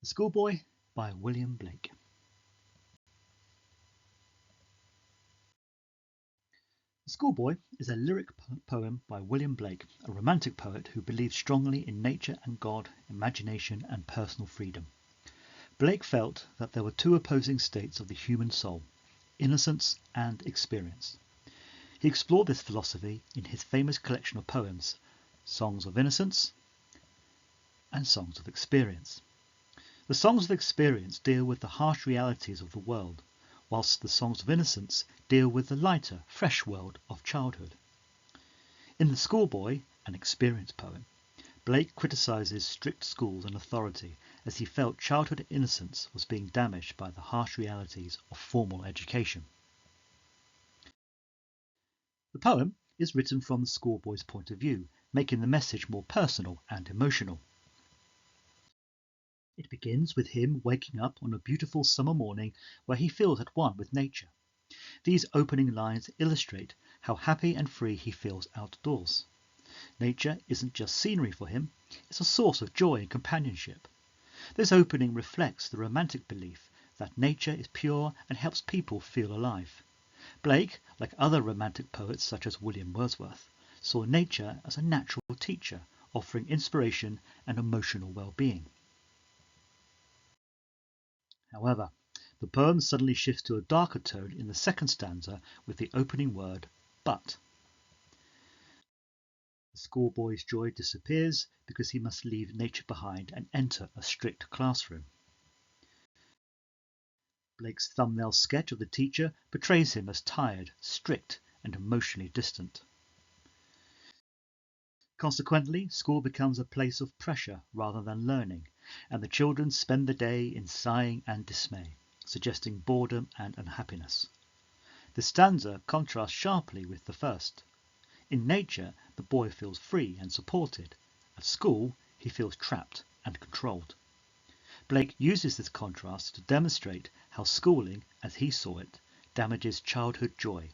The Schoolboy by William Blake. The Schoolboy is a lyric poem by William Blake, a romantic poet who believed strongly in nature and God, imagination and personal freedom. Blake felt that there were two opposing states of the human soul, innocence and experience. He explored this philosophy in his famous collection of poems, Songs of Innocence and Songs of Experience. The Songs of Experience deal with the harsh realities of the world, whilst the Songs of Innocence deal with the lighter, fresh world of childhood. In The Schoolboy, an experience poem, Blake criticises strict schools and authority as he felt childhood innocence was being damaged by the harsh realities of formal education. The poem is written from the schoolboy's point of view, making the message more personal and emotional. It begins with him waking up on a beautiful summer morning where he feels at one with nature. These opening lines illustrate how happy and free he feels outdoors. Nature isn't just scenery for him, it's a source of joy and companionship. This opening reflects the romantic belief that nature is pure and helps people feel alive. Blake, like other romantic poets such as William Wordsworth, saw nature as a natural teacher, offering inspiration and emotional well-being. However, the poem suddenly shifts to a darker tone in the second stanza with the opening word, but. The schoolboy's joy disappears because he must leave nature behind and enter a strict classroom. Blake's thumbnail sketch of the teacher portrays him as tired, strict, and emotionally distant. Consequently, school becomes a place of pressure rather than learning, and the children spend the day in sighing and dismay, suggesting boredom and unhappiness. The stanza contrasts sharply with the first. In nature, the boy feels free and supported. At school, he feels trapped and controlled. Blake uses this contrast to demonstrate how schooling, as he saw it, damages childhood joy.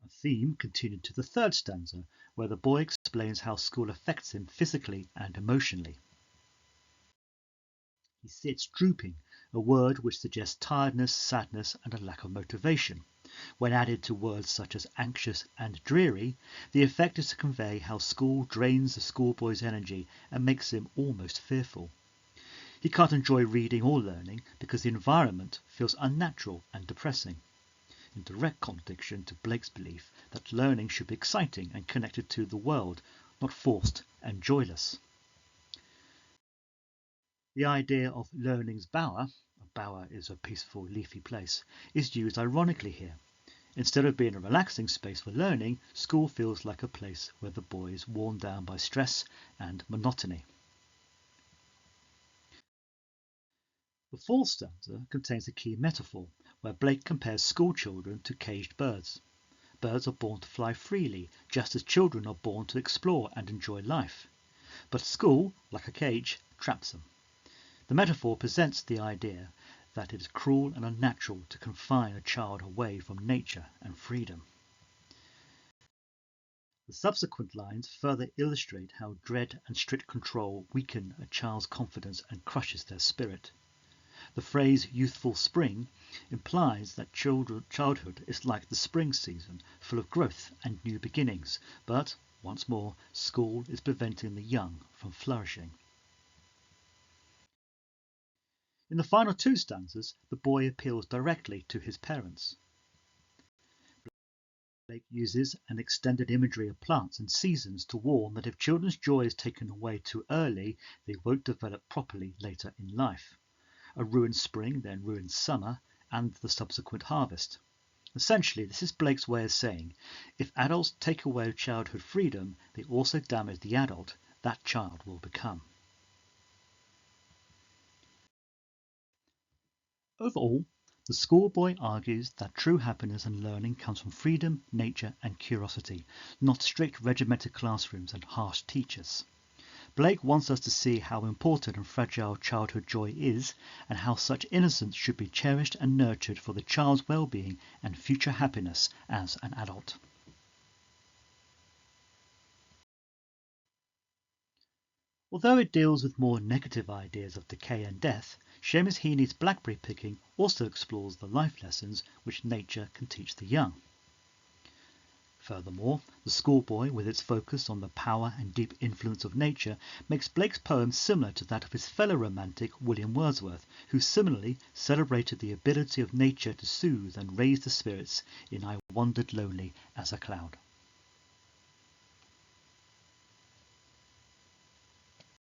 A theme continued to the third stanza, where the boy explains how school affects him physically and emotionally. He sits drooping, a word which suggests tiredness, sadness, and a lack of motivation. When added to words such as anxious and dreary, the effect is to convey how school drains the schoolboy's energy and makes him almost fearful. He can't enjoy reading or learning because the environment feels unnatural and depressing, in direct contradiction to Blake's belief that learning should be exciting and connected to the world, not forced and joyless. The idea of learning's bower, a bower is a peaceful leafy place, is used ironically here. Instead of being a relaxing space for learning, school feels like a place where the boy is worn down by stress and monotony. The fourth stanza contains a key metaphor, where Blake compares school children to caged birds. Birds are born to fly freely, just as children are born to explore and enjoy life. But school, like a cage, traps them. The metaphor presents the idea that it is cruel and unnatural to confine a child away from nature and freedom. The subsequent lines further illustrate how dread and strict control weaken a child's confidence and crushes their spirit. The phrase youthful spring implies that childhood is like the spring season, full of growth and new beginnings, but, once more, school is preventing the young from flourishing. In the final two stanzas, the boy appeals directly to his parents. Blake uses an extended imagery of plants and seasons to warn that if children's joy is taken away too early, they won't develop properly later in life. A ruined spring then ruins summer and the subsequent harvest. Essentially, this is Blake's way of saying, if adults take away childhood freedom, they also damage the adult that child will become. Overall, the schoolboy argues that true happiness and learning comes from freedom, nature, and curiosity, not strict regimented classrooms and harsh teachers. Blake wants us to see how important and fragile childhood joy is, and how such innocence should be cherished and nurtured for the child's well-being and future happiness as an adult. Although it deals with more negative ideas of decay and death, Seamus Heaney's Blackberry Picking also explores the life lessons which nature can teach the young. Furthermore, The Schoolboy, with its focus on the power and deep influence of nature, makes Blake's poem similar to that of his fellow romantic William Wordsworth, who similarly celebrated the ability of nature to soothe and raise the spirits in I Wandered Lonely as a Cloud.